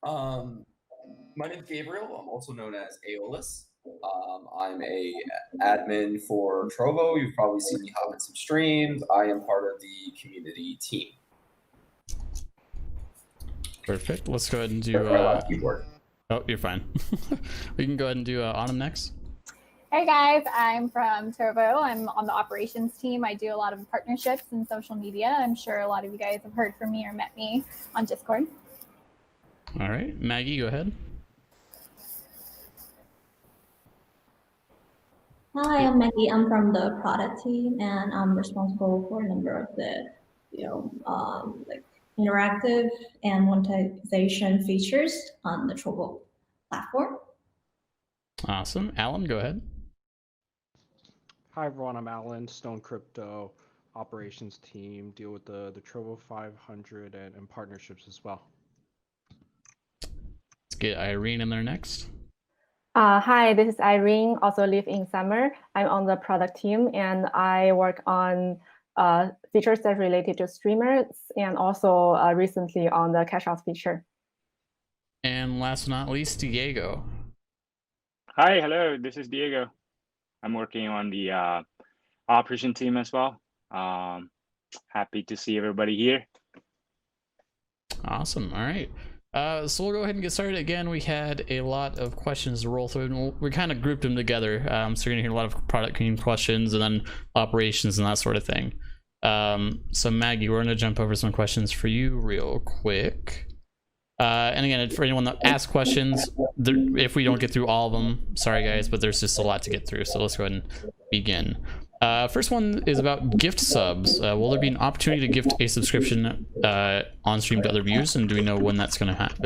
Um, my name is Gabriel. I'm also known as Aeolus. I'm a admin for Trovo. You've probably seen me hop in some streams. I am part of the community team. Perfect. Let's go ahead and do. Keyboard. Oh, you're fine. We can go ahead and do Autumn next. Hey guys, I'm from Trovo. I'm on the operations team. I do a lot of partnerships and social media. I'm sure a lot of you guys have heard from me or met me on Discord. All right, Maggie, go ahead. Hi, I'm Maggie. I'm from the product team, and I'm responsible for a number of the, like interactive and monetization features on the Trovo platform. Awesome. Alan, go ahead. Hi everyone, I'm Alan, Stone Crypto operations team, deal with the Trovo 500 and partnerships as well. Let's get Irene in there next. Hi, this is Irene, also live in Summer. I'm on the product team and I work on features that are related to streamers and also recently on the cash out feature. And last but not least, Diego. Hi, hello, this is Diego. I'm working on the operation team as well. Happy to see everybody here. Awesome. All right. So we'll go ahead and get started. Again, we had a lot of questions to roll through, and we kind of grouped them together. So you're gonna hear a lot of product team questions and then operations and that sort of thing. So Maggie, we're gonna jump over some questions for you real quick. And again, for anyone that asks questions, if we don't get through all of them, sorry guys, but there's just a lot to get through. So let's go ahead and begin. First one is about gift subs. Will there be an opportunity to gift a subscription on stream to other viewers, and do we know when that's going to happen?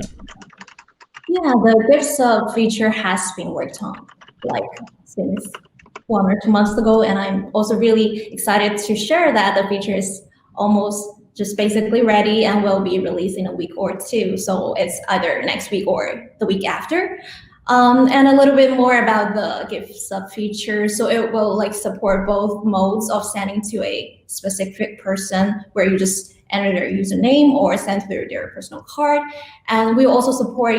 Yeah, the gift sub feature has been worked on like since 1 or 2 months ago, and I'm also really excited to share that the feature is almost just basically ready and will be released in a week or two. So it's either next week or the week after. And a little bit more about the gift sub feature. So it will like support both modes of sending to a specific person where you just enter their username or send through their personal card. And we also support,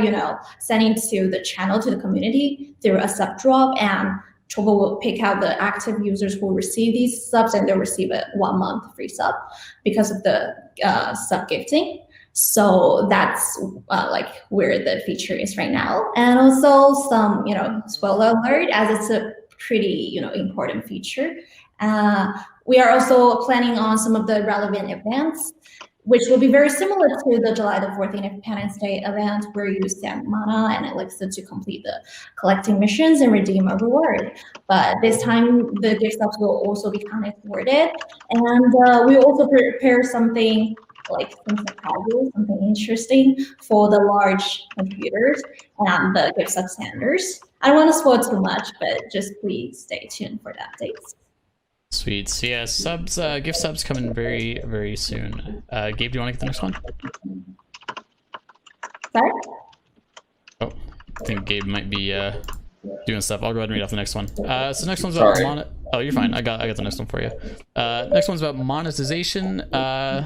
sending to the channel, to the community through a sub drop, and Trovo will pick out the active users who receive these subs, and they'll receive a 1 month free sub because of the sub gifting. So that's like where the feature is right now. And also some, spoiler alert, as it's a pretty, important feature. We are also planning on some of the relevant events, which will be very similar to the July the 4th Independence Day event, where you send mana and elixir to complete the collecting missions and redeem a reward. But this time, the gift subs will also be counted toward it. And we also prepare something like some surprises, something interesting for the large contributors and the gift sub senders. I don't want to spoil too much, but just please stay tuned for the updates. Sweet. So yeah, subs, gift subs coming very, very soon. Gabe, do you want to get the next one? Sorry? Oh, I think Gabe might be doing stuff. I'll go ahead and read off the next one. So next one's about oh, you're fine. I got the next one for you. Next one's about monetization.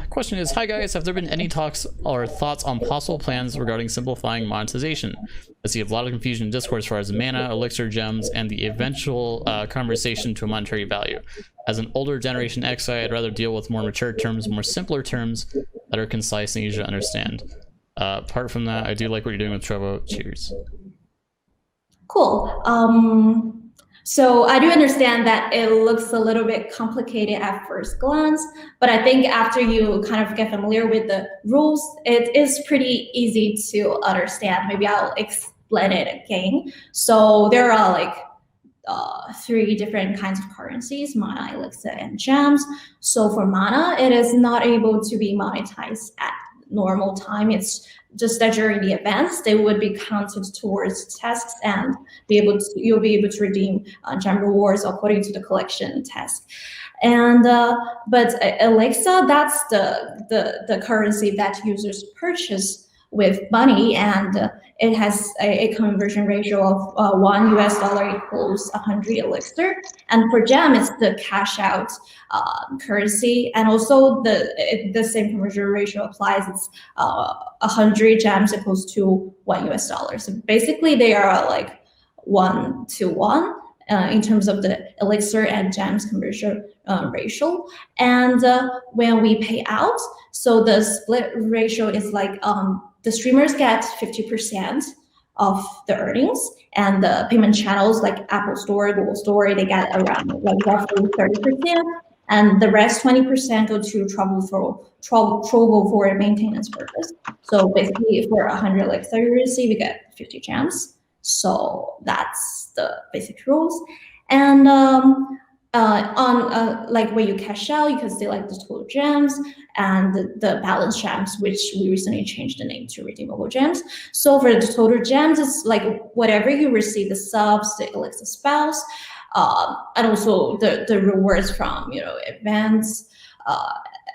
Question is, hi guys, have there been any talks or thoughts on possible plans regarding simplifying monetization? I see a lot of confusion in Discord as far as mana, elixir, gems, and the eventual conversation to a monetary value. As an older generation X, I'd rather deal with more mature terms, more simpler terms that are concise and easy to understand. Apart from that, I do like what you're doing with Trovo. Cheers. Cool. So I do understand that it looks a little bit complicated at first glance, but I think after you kind of get familiar with the rules, it is pretty easy to understand. Maybe I'll explain it again. So there are like 3 different kinds of currencies: mana, elixir, and gems. So for mana, it is not able to be monetized at normal time. It's just that during the events, they would be counted towards tasks and you'll be able to redeem gem rewards according to the collection task. And but elixir, that's the currency that users purchase with money, and it has a conversion ratio of $1 equals 100 elixir. And for gem, it's the cash out currency, and also the same conversion ratio applies. It's 100 gems equals to $1. So basically, they are like 1-to-1 in terms of the elixir and gems conversion ratio. And when we pay out, so the split ratio is like the streamers get 50% of the earnings, and the payment channels like Apple Store, Google Store, they get around like roughly 30%, and the rest 20% go to Trovo for maintenance purpose. So basically, for 100 elixir you receive, you get 50 gems. So that's the basic rules. And on like when you cash out, you can see like the total gems and the balance gems, which we recently changed the name to redeemable gems. So for the total gems, it's like whatever you receive, the subs, the elixir spells, and also the rewards from events,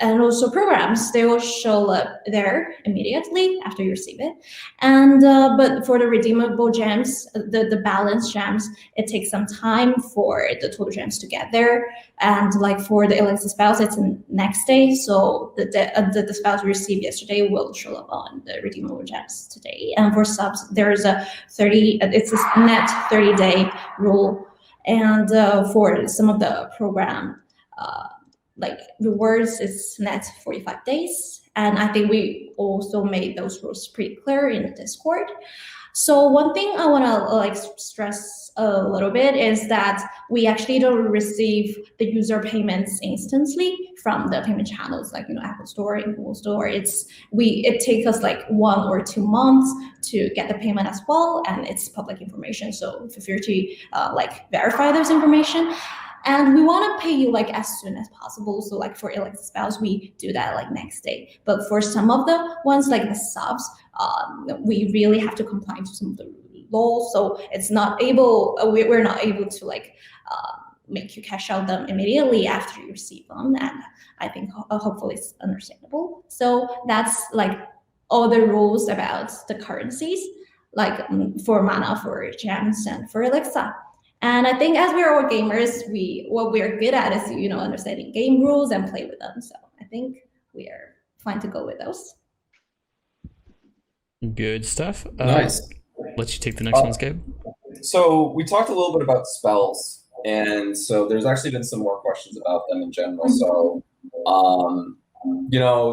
and also programs, they will show up there immediately after you receive it. And but for the redeemable gems, the balance gems, it takes some time for the total gems to get there. And like for the elixir spells, it's the next day. So the spells we received yesterday will show up on the redeemable gems today. And for subs, there's it's a net 30-day rule. And for some of the program, like rewards, it's net 45 days. And I think we also made those rules pretty clear in the Discord. So one thing I want to like stress a little bit is that we actually don't receive the user payments instantly from the payment channels like Apple Store and Google Store. It takes us like 1 or 2 months to get the payment as well, and it's public information. So feel free to like verify those information. And we want to pay you like as soon as possible. So like for elixir spells, we do that like next day. But for some of the ones like the subs, we really have to comply to some of the laws. So it's not able, we're not able to like make you cash out them immediately after you receive them. And I think hopefully it's understandable. So that's like all the rules about the currencies, like for mana, for gems, and for elixir. And I think as we're all gamers, what we're good at is understanding game rules and play with them. So I think we are fine to go with those. Good stuff. Nice. Let you take the next ones, Gabe. So we talked a little bit about spells, and so there's actually been some more questions about them in general. So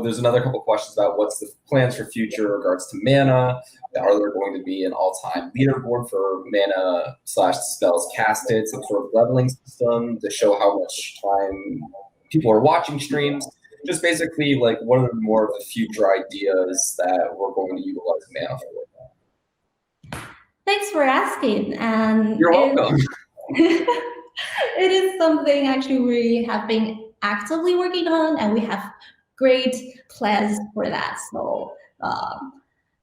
there's another couple questions about what's the plans for future in regards to mana. Are there going to be an all-time leaderboard for mana / spells casted, some sort of leveling system to show how much time people are watching streams? Just basically, like, what are more of the future ideas that we're going to utilize mana for? Thanks for asking. And you're welcome. It is something actually we have been actively working on, and we have great plans for that. So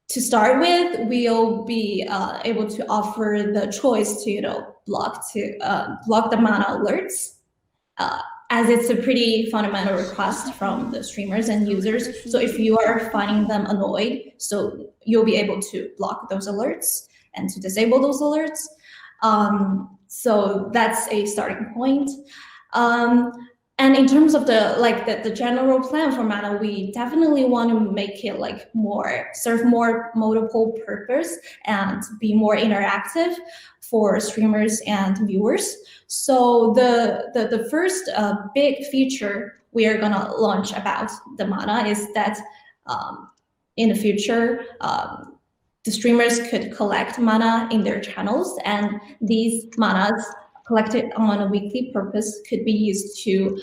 to start with, we'll be able to offer the choice to block the mana alerts, as it's a pretty fundamental request from the streamers and users. So if you are finding them annoyed, so you'll be able to block those alerts and to disable those alerts. So that's a starting point. And in terms of the general plan for mana, we definitely want to make it like serve more multiple purpose and be more interactive for streamers and viewers. So the first big feature we are gonna launch about the mana is that in the future, the streamers could collect mana in their channels, and these manas collected on a weekly purpose could be used to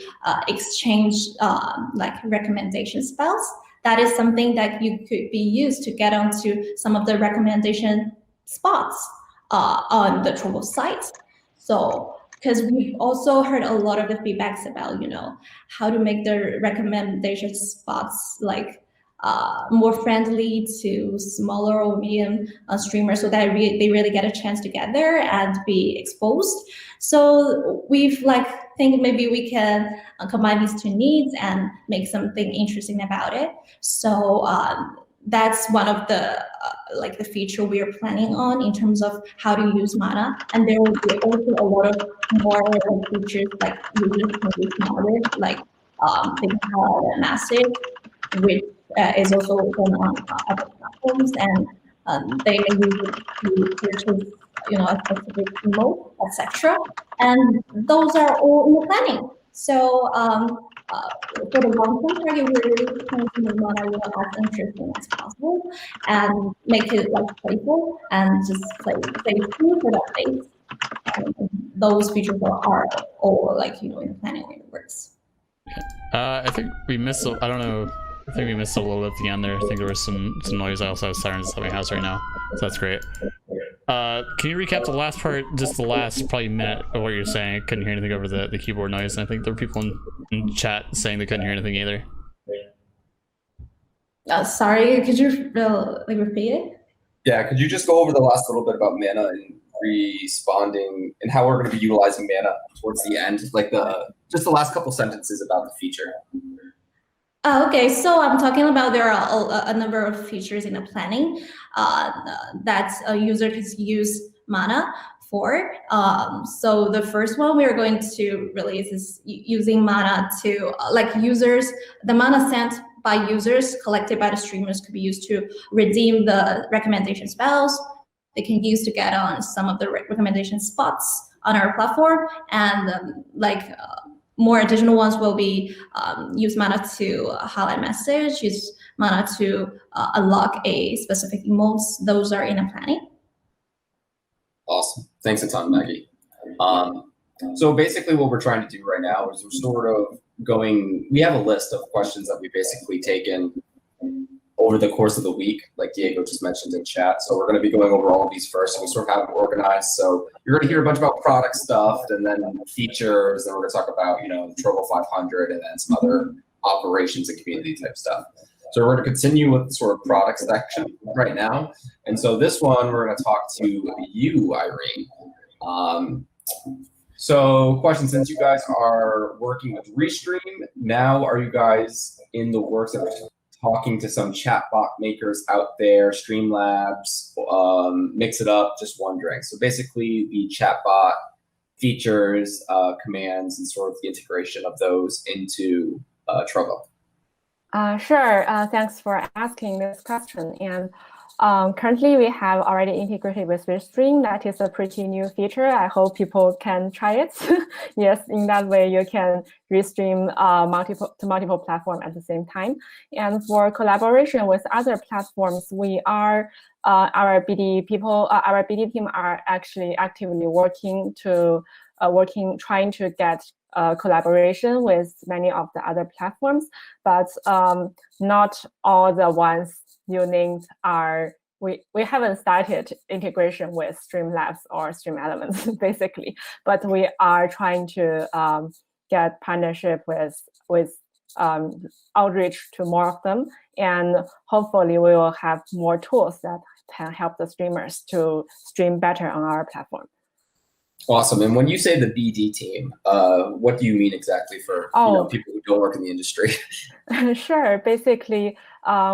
exchange like recommendation spells. That is something that you could be used to get onto some of the recommendation spots on the Trovo site. So, because we've also heard a lot of the feedbacks about, how to make the recommendation spots like more friendly to smaller or medium streamers, so that they really get a chance to get there and be exposed. So we've think maybe we can combine these two needs and make something interesting about it. So that's one of the like the feature we are planning on in terms of how to use Mana. And there will be also a lot of more like, features like users can be smarter, like they can have a message, which is also open on other platforms, and they may use it to purchase, a specific emote, etc. And those are all in the planning. So for the long-term target, we're really trying to make Mana as interesting as possible and make it like playful and just play through for that phase. And those features are all like in the planning when it works. I think we missed. I don't know. I think we missed a little at the end there. I think there was some noise. I also have sirens at my house right now, so that's great. Can you recap the last part, just the last probably minute of what you're saying? I couldn't hear anything over the keyboard noise, and I think there were people in chat saying they couldn't hear anything either. Sorry, could you like repeat it? Yeah, could you just go over the last little bit about Mana and responding and how we're going to be utilizing Mana towards the end, like just the last couple sentences about the feature? Okay, so I'm talking about there are a number of features in the planning that a user can use Mana for. So the first one we are going to release is using Mana to the Mana sent by users collected by the streamers could be used to redeem the recommendation spells. They can use to get on some of the recommendation spots on our platform, and more additional ones will be use Mana to highlight message, use Mana to unlock a specific emotes. Those are in the planning. Awesome. Thanks a ton, Maggie. So basically what we're trying to do right now is we're sort of we have a list of questions that we've basically taken over the course of the week, like Diego just mentioned in chat. So we're going to be going over all of these first. So we sort of have them organized. So you're going to hear a bunch about product stuff, and then features, and we're going to talk about, Trovo 500, and then some other operations and community type stuff. So we're going to continue with the sort of product section right now. And so this one, we're going to talk to you, Irene. So question, since you guys are working with Restream, now are you guys in the works of talking to some chatbot makers out there, Streamlabs, Mix It Up, just wondering. So basically the chatbot features, commands, and sort of the integration of those into Trovo. Sure. Thanks for asking this question. And currently, we have already integrated with Restream. That is a pretty new feature. I hope people can try it. Yes, in that way, you can restream multiple platforms at the same time. And for collaboration with other platforms, we are our BD team are actually actively working, trying to get collaboration with many of the other platforms, but not all the ones you named are. We haven't started integration with Streamlabs or Stream Elements, basically, but we are trying to get partnership with outreach to more of them, and hopefully we will have more tools that can help the streamers to stream better on our platform. Awesome. And when you say the BD team, what do you mean exactly for people who don't work in the industry? Sure. Basically,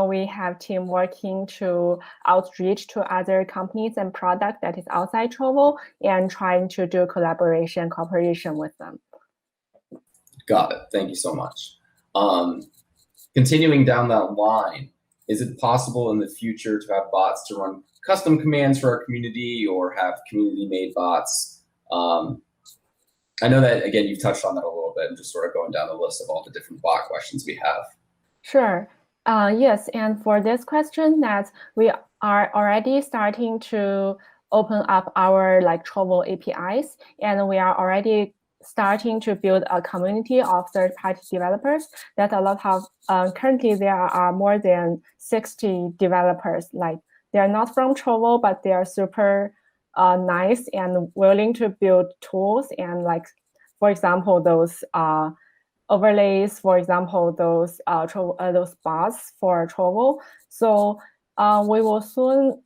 we have team working to outreach to other companies and product that is outside Trovo and trying to do cooperation with them. Got it. Thank you so much. Continuing down that line, is it possible in the future to have bots to run custom commands for our community or have community-made bots? I know that, again, you've touched on that a little bit, and just sort of going down the list of all the different bot questions we have. Sure. Yes, and for this question, that we are already starting to open up our Trovo APIs, and we are already starting to build a community of third-party developers. That a lot of currently there are more than 60 developers. They are not from Trovo, but they are super nice and willing to build tools and for example, those overlays, for example, those bots for Trovo. So we will soon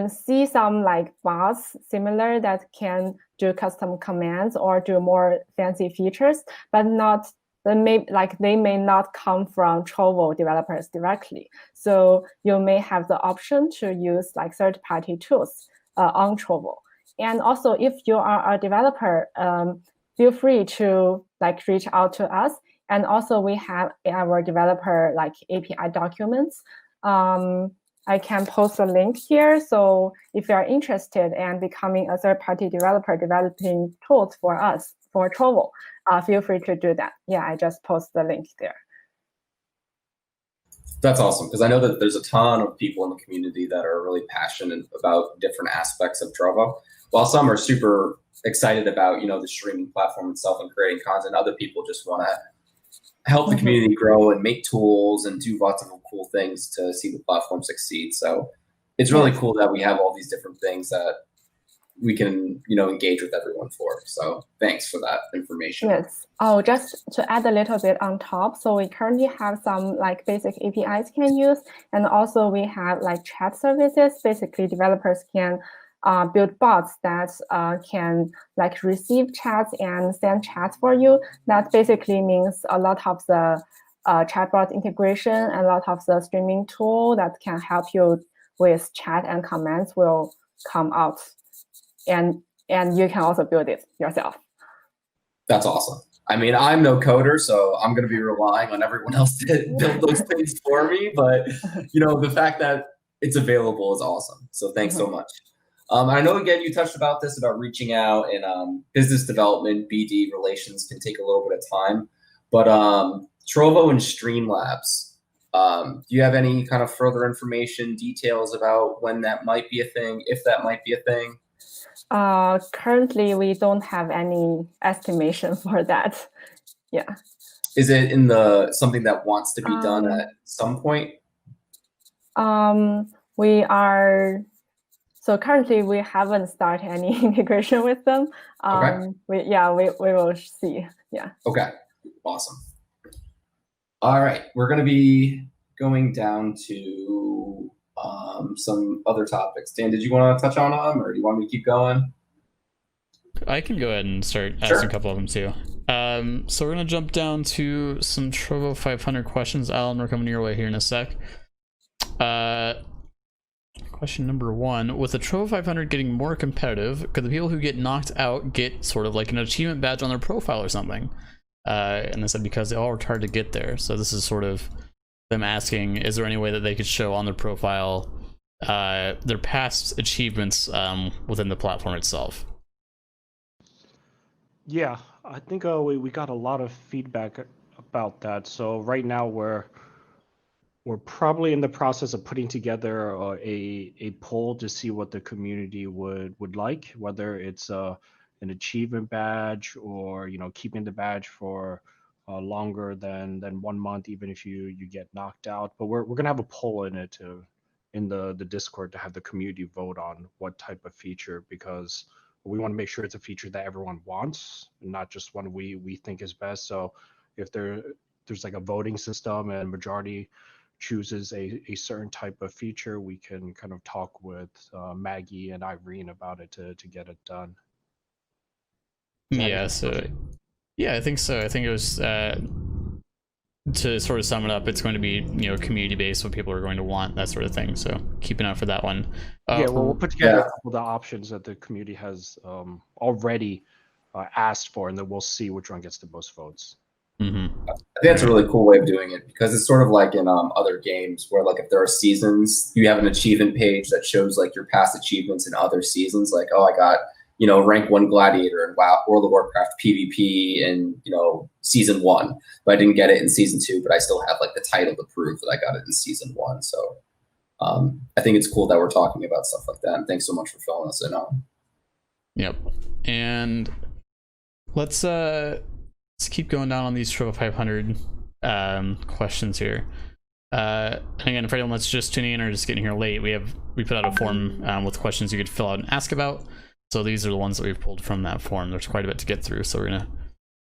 see some bots similar that can do custom commands or do more fancy features, but not they may not come from Trovo developers directly. So you may have the option to use like third-party tools on Trovo. And also, if you are a developer, feel free to like reach out to us. And also, we have our developer like API documents. I can post a link here. So if you are interested in becoming a third-party developer developing tools for us, for Trovo, feel free to do that. Yeah, I just post the link there. That's awesome, because I know that there's a ton of people in the community that are really passionate about different aspects of Trovo. While some are super excited about, the streaming platform itself and creating content, other people just want to help the community grow and make tools and do lots of cool things to see the platform succeed. So it's really cool that we have all these different things that we can, engage with everyone for. So thanks for that information. Yes. Oh, just to add a little bit on top. So we currently have some like basic APIs can use, and also we have like chat services. Basically, developers can build bots that can like receive chats and send chats for you. That basically means a lot of the chatbot integration and a lot of the streaming tool that can help you with chat and comments will come out. And you can also build it yourself. That's awesome. I mean, I'm no coder, so I'm going to be relying on everyone else to build those things for me. But, the fact that it's available is awesome. So thanks so much. I know, again, you touched about this, about reaching out and business development, BD relations can take a little bit of time. But Trovo and Streamlabs, do you have any kind of further information, details about when that might be a thing, if that might be a thing? Currently, we don't have any estimation for that. Yeah. Is it in something that wants to be done at some point? So currently we haven't started any integration with them. Okay. We will see. Yeah. Okay. Awesome. All right. We're going to be going down to some other topics. Dan, did you want to touch on them, or do you want me to keep going? I can go ahead and start asking a couple of them too. So we're going to jump down to some Trovo 500 questions. Alan, we're coming your way here in a sec. Question number 1. With the Trovo 500 getting more competitive, could the people who get knocked out get sort of like an achievement badge on their profile or something? And they said because they all worked hard to get there. So this is sort of them asking, is there any way that they could show on their profile their past achievements within the platform itself? Yeah, I think we got a lot of feedback about that. So right now we're probably in the process of putting together a poll to see what the community would like, whether it's an achievement badge or keeping the badge for longer than 1 month, even if you get knocked out. But we're gonna have a poll in the Discord to have the community vote on what type of feature, because we want to make sure it's a feature that everyone wants, not just one we think is best. So if there's like a voting system and majority chooses a certain type of feature, we can kind of talk with Maggie and Irene about it to get it done. Yeah, yeah, I think so. I think it was to sort of sum it up, it's going to be community based, what people are going to want, that sort of thing. So keep an eye out for that one. Yeah, well, we'll put together a couple of the options that the community has already asked for, and then we'll see which one gets the most votes. I think that's a really cool way of doing it, because it's sort of like in other games where, like, if there are seasons, you have an achievement page that shows like your past achievements in other seasons. Like, oh, I got rank 1 gladiator in World of Warcraft PvP in season 1, but I didn't get it in season 2, but I still have like the title to prove that I got it in season 1. So I think it's cool that we're talking about stuff like that. And thanks so much for filling us in on. Yep. And let's keep going down on these Trovo 500 questions here. Again, for anyone that's just tuning in or just getting here late, we put out a form with questions you could fill out and ask about. So these are the ones that we've pulled from that form. There's quite a bit to get through, so we're gonna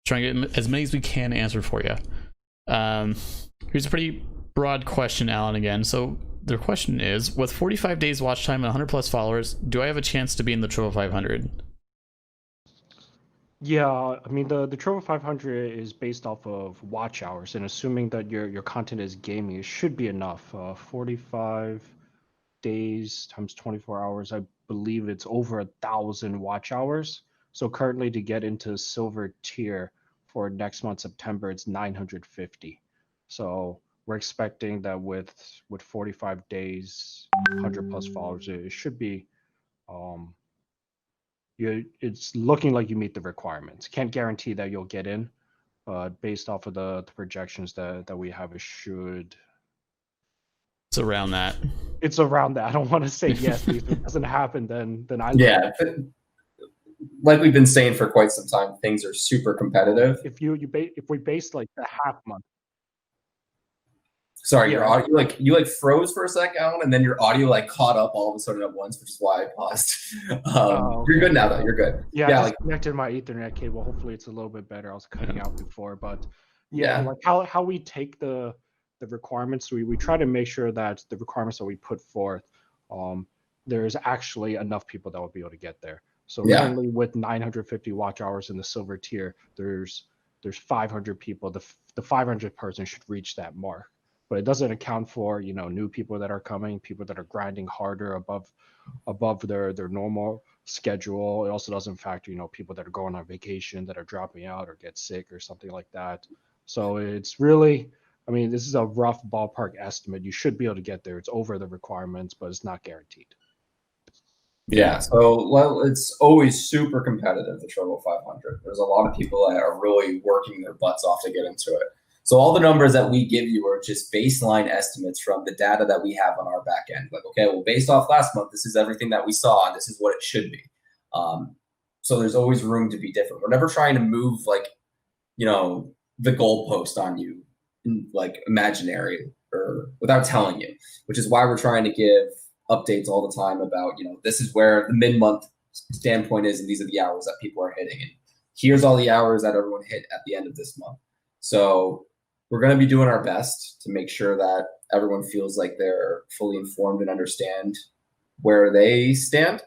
try and get as many as we can answered for you. Here's a pretty broad question, Alan, again. So their question is, with 45 days watch time and 100 plus followers, do I have a chance to be in the Trovo 500? Yeah, I mean the Trovo 500 is based off of watch hours, and assuming that your content is gaming, it should be enough. 45 days times 24 hours, I believe it's over 1,000 watch hours. So currently to get into silver tier for next month September, it's 950. So we're expecting that with 45 days, 100 plus followers, it should be um it's looking like you meet the requirements. Can't guarantee that you'll get in, but based off of the projections that we have, it should. It's around that. It's around that. I don't want to say yes because if it doesn't happen, then I Yeah, like we've been saying for quite some time, things are super competitive. if we base like the half month. Sorry, Yeah. your audio you froze for a second, Alan, and then your audio like caught up all of a sudden at once, which is why I paused. Okay. You're good now, though. You're good. Yeah, Yeah, I like just connected my Ethernet cable. Hopefully, it's a little bit better. I was cutting out before, but Yeah. like how we take the requirements, we try to make sure that the requirements that we put forth, there's actually enough people that will be able to get there. So Yeah. currently, with 950 watch hours in the silver tier, there's 500 people. The 500 person should reach that mark, but it doesn't account for new people that are coming, people that are grinding harder above their normal schedule. It also doesn't factor people that are going on vacation, that are dropping out or get sick or something like that. So it's really, I mean, this is a rough ballpark estimate. You should be able to get there. It's over the requirements, but it's not guaranteed. Yeah, so well, it's always super competitive, the Trovo 500. There's a lot of people that are really working their butts off to get into it. So all the numbers that we give you are just baseline estimates from the data that we have on our back end. Like, okay, well, based off last month, this is everything that we saw, and this is what it should be. So there's always room to be different. We're never trying to move the goalpost on you, like imaginary or without telling you, which is why we're trying to give updates all the time about, this is where the mid-month standpoint is, and these are the hours that people are hitting. And here's all the hours that everyone hit at the end of this month. So we're going to be doing our best to make sure that everyone feels like they're fully informed and understand where they stand.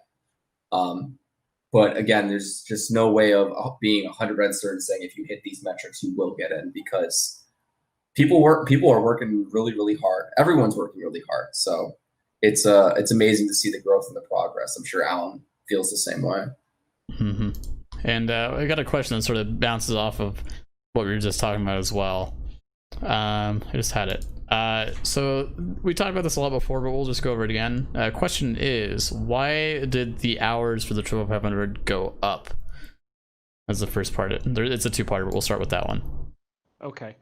But again, there's just no way of being 100% certain saying if you hit these metrics, you will get in, because people are working really, really hard. Everyone's working really hard. So it's amazing to see the growth and the progress. I'm sure Alan feels the same way. Mm-hmm. And I got a question that sort of bounces off of what we were just talking about as well. I just had it. So we talked about this a lot before, but we'll just go over it again. Question is, why did the hours for the Trovo 500 go up? That's the first part. It's a two-parter, but we'll start with that one. Okay,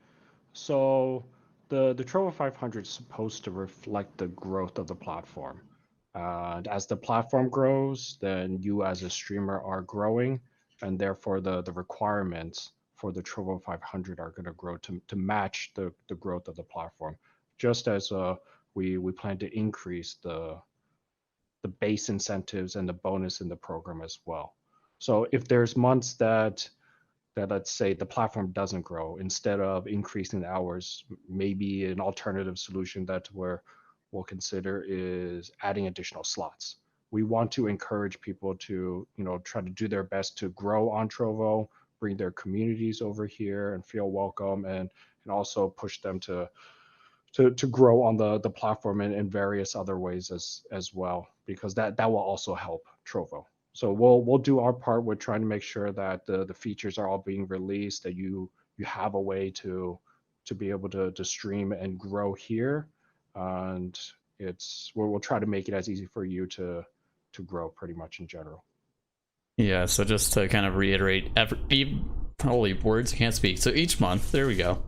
so the Trovo 500 is supposed to reflect the growth of the platform. And as the platform grows, then you as a streamer are growing, and therefore the requirements for the Trovo 500 are going to grow to match the growth of the platform. Just as we plan to increase the base incentives and the bonus in the program as well. So if there's months that let's say the platform doesn't grow, instead of increasing the hours, maybe an alternative solution that we'll consider is adding additional slots. We want to encourage people to try to do their best to grow on Trovo, bring their communities over here and feel welcome, and also push them to grow on the platform in various other ways as well, because that will also help Trovo. So we'll do our part with trying to make sure that the features are all being released, that you have a way to be able to stream and grow here, and we'll try to make it as easy for you to grow pretty much in general. Yeah, so just to kind of reiterate, holy words, I can't speak. So each month, there we go.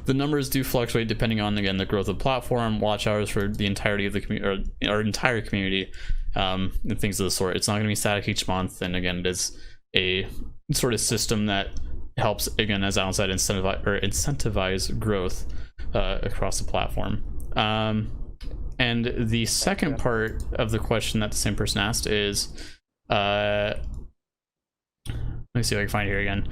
The numbers do fluctuate depending on, again, the growth of the platform, watch hours for the entirety of the community, or our entire community, and things of the sort. It's not going to be static each month, and again, it is a sort of system that helps, again, as Alan said, incentivize growth across the platform. And the second part of the question that the same person asked is, let me see if I can find it here again.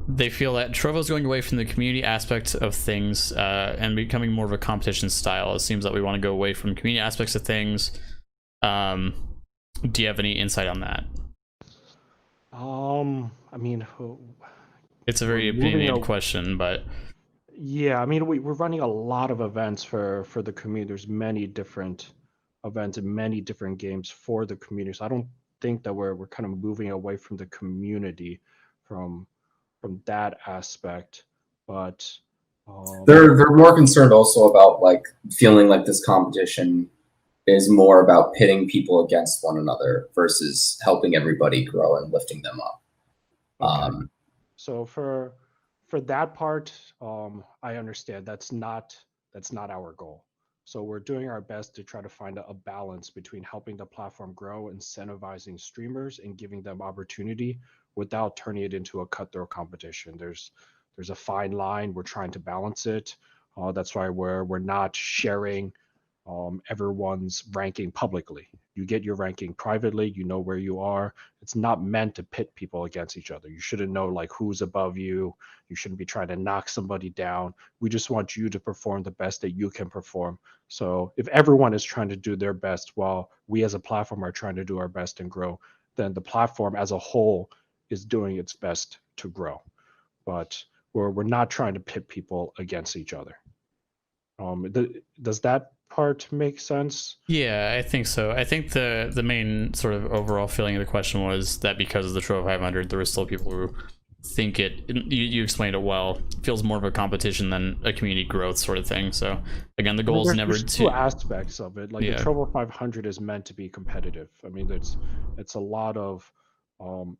They feel that Trovo's going away from the community aspect of things and becoming more of a competition style. It seems that we want to go away from community aspects of things. Do you have any insight on that? I mean, It's a very moving opinionated a- question, but yeah, I mean, we're running a lot of events for the community. There's many different events and many different games for the community. So I don't think that we're kind of moving away from the community from that aspect. But They're more concerned also about like feeling like this competition is more about pitting people against one another versus helping everybody grow and lifting them up. okay. So for that part, I understand that's not our goal. So we're doing our best to try to find a balance between helping the platform grow, incentivizing streamers, and giving them opportunity without turning it into a cutthroat competition. There's a fine line. We're trying to balance it. That's why we're not sharing everyone's ranking publicly. You get your ranking privately. You know where you are. It's not meant to pit people against each other. You shouldn't know like who's above you. You shouldn't be trying to knock somebody down. We just want you to perform the best that you can perform. So if everyone is trying to do their best while we as a platform are trying to do our best and grow, then the platform as a whole is doing its best to grow. But we're not trying to pit people against each other. Does that part make sense? yeah, I think so. I think the main sort of overall feeling of the question was that because of the Trovo 500, there were still people who think you explained it well, feels more of a competition than a community growth sort of thing. So again, the goal is never there's to two aspects of it. Like Yeah. the Trovo 500 is meant to be competitive. I mean, it's a lot of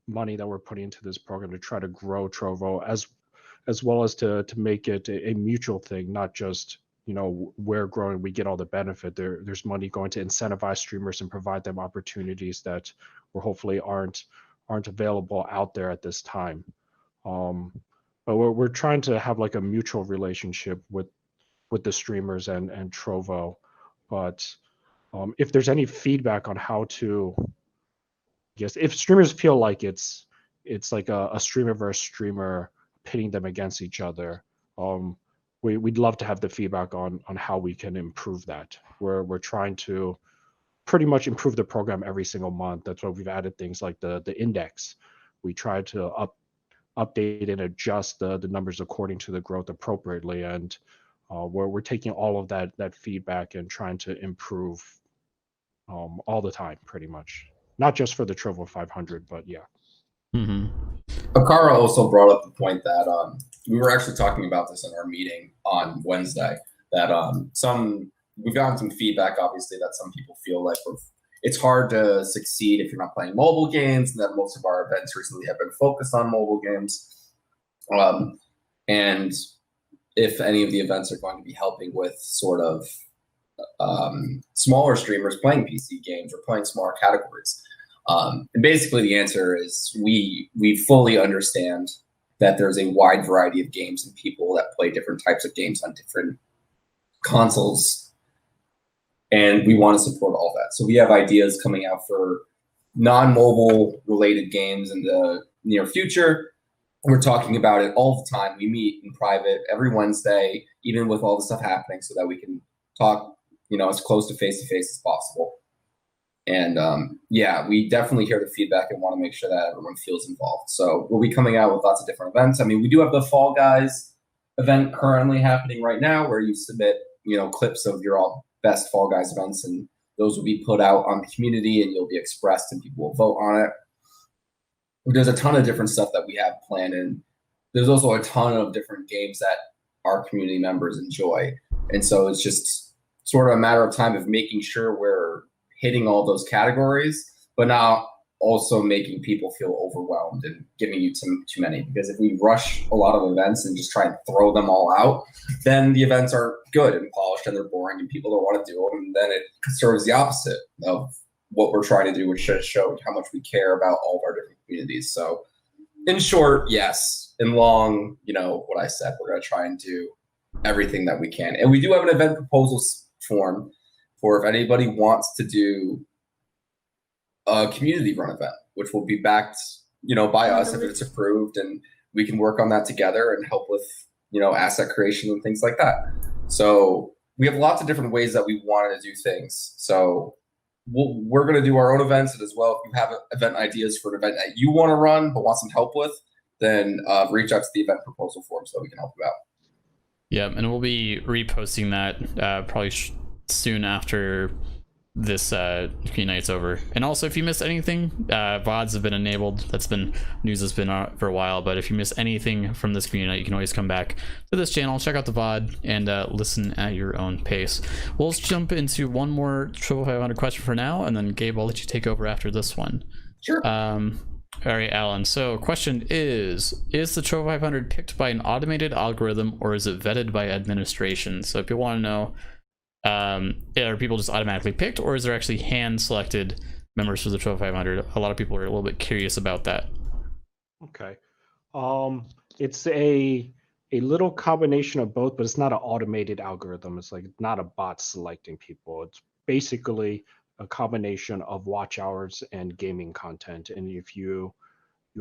money that we're putting into this program to try to grow Trovo as well as to make it a mutual thing, not just we're growing, we get all the benefit. There's money going to incentivize streamers and provide them opportunities that were hopefully aren't available out there at this time. But we're trying to have like a mutual relationship with the streamers and Trovo. But if there's any feedback on how to, yes, if streamers feel like it's like a streamer versus streamer pitting them against each other, we'd love to have the feedback on how we can improve that. We're trying to pretty much improve the program every single month. That's why we've added things like the index. We try to update and adjust the numbers according to the growth appropriately, and we're taking all of that feedback and trying to improve all the time, pretty much. Not just for the Trovo 500, but yeah. Mm-hmm. Akara also brought up the point that we were actually talking about this in our meeting on Wednesday. That we've gotten some feedback, obviously, that some people feel like it's hard to succeed if you're not playing mobile games, and that most of our events recently have been focused on mobile games. And if any of the events are going to be helping with sort of smaller streamers playing PC games or playing smaller categories. And basically the answer is we fully understand that there's a wide variety of games and people that play different types of games on different consoles. And we want to support all that. So we have ideas coming out for non-mobile related games in the near future. We're talking about it all the time. We meet in private every Wednesday, even with all the stuff happening, so that we can talk, as close to face as possible. And yeah, we definitely hear the feedback and want to make sure that everyone feels involved. So we'll be coming out with lots of different events. I mean, we do have the Fall Guys event currently happening right now, where you submit, clips of your all best Fall Guys events, and those will be put out on the community, and you'll be expressed, and people will vote on it. There's a ton of different stuff that we have planned, and there's also a ton of different games that our community members enjoy. And so it's just sort of a matter of time of making sure we're hitting all those categories, but not also making people feel overwhelmed and giving you too many. Because if we rush a lot of events and just try and throw them all out, then the events aren't good and polished and they're boring and people don't want to do them. And then it serves the opposite of what we're trying to do, which should show how much we care about all of our different communities. So in short, yes. In long, what I said, we're going to try and do everything that we can. And we do have an event proposals form for if anybody wants to do a community run event, which will be backed, by us if it's approved, and we can work on that together and help with, asset creation and things like that. So we have lots of different ways that we wanted to do things. So we're going to do our own events, and as well, if you have event ideas for an event that you want to run but want some help with, then reach out to the event proposal form so that we can help you out. Yeah, and we'll be reposting that probably soon after this community night's over. And also, if you miss anything, VODs have been enabled. That's been news that's been out for a while. But if you miss anything from this community night, you can always come back to this channel, check out the VOD, and listen at your own pace. We'll jump into one more Trovo 500 question for now, and then Gabe, I'll let you take over after this one. Sure. All right, Alan. So question is the Trovo 500 picked by an automated algorithm, or is it vetted by administration? So if you want to know, are people just automatically picked, or is there actually hand-selected members for the Trovo 500? A lot of people are a little bit curious about that. Okay. It's a little combination of both, but it's not an automated algorithm. It's like not a bot selecting people. It's basically a combination of watch hours and gaming content. And if you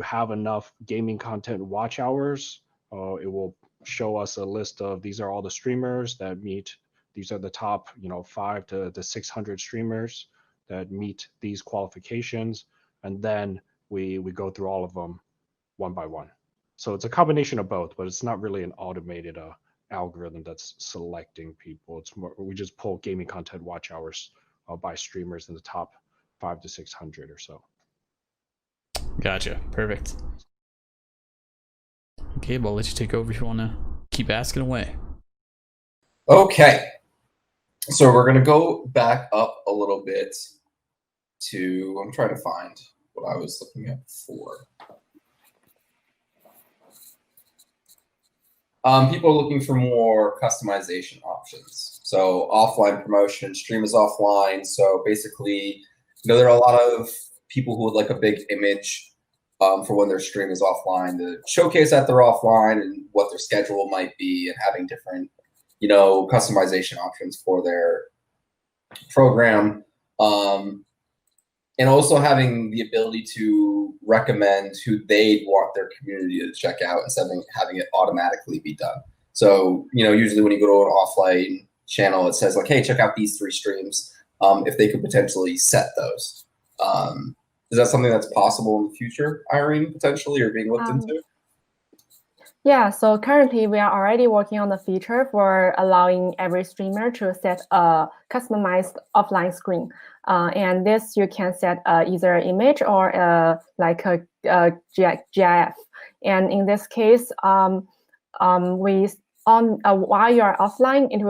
have enough gaming content watch hours, it will show us a list of these are all the streamers that meet. These are the top, 5 to the 600 streamers that meet these qualifications, and then we go through all of them one by one. So it's a combination of both, but it's not really an automated algorithm that's selecting people. It's more, we just pull gaming content watch hours by streamers in the top 5 to 600 or so. Gotcha. Perfect. Okay, well, I'll let you take over if you want to keep asking away. Okay. So we're going to go back up a little bit to, I'm trying to find what I was looking at before. People are looking for more customization options. So offline promotion, stream is offline. So basically, there are a lot of people who would like a big image for when their stream is offline to showcase that they're offline and what their schedule might be, and having different, customization options for their program. And also having the ability to recommend who they want their community to check out instead of having it automatically be done. So, usually when you go to an offline channel, it says like, hey, check out these 3 streams, if they could potentially set those. Is that something that's possible in the future, Irene, potentially, or being looked into? Yeah, so currently we are already working on the feature for allowing every streamer to set a customized offline screen. And this you can set either an image or like a GIF. And in this case, while you are offline, it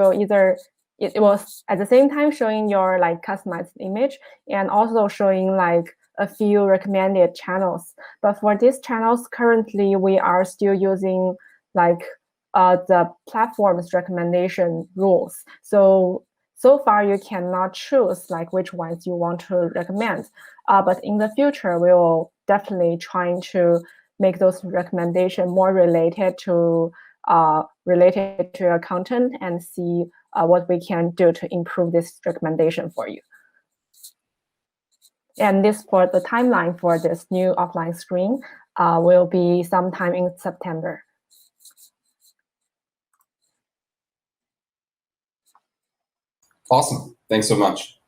will at the same time showing your like customized image and also showing like a few recommended channels. But for these channels, currently we are still using like the platform's recommendation rules. So far you cannot choose like which ones you want to recommend. But in the future, we will definitely trying to make those recommendations more related to your content and see what we can do to improve this recommendation for you. And this for the timeline for this new offline screen will be sometime in September. Awesome. Thanks so much.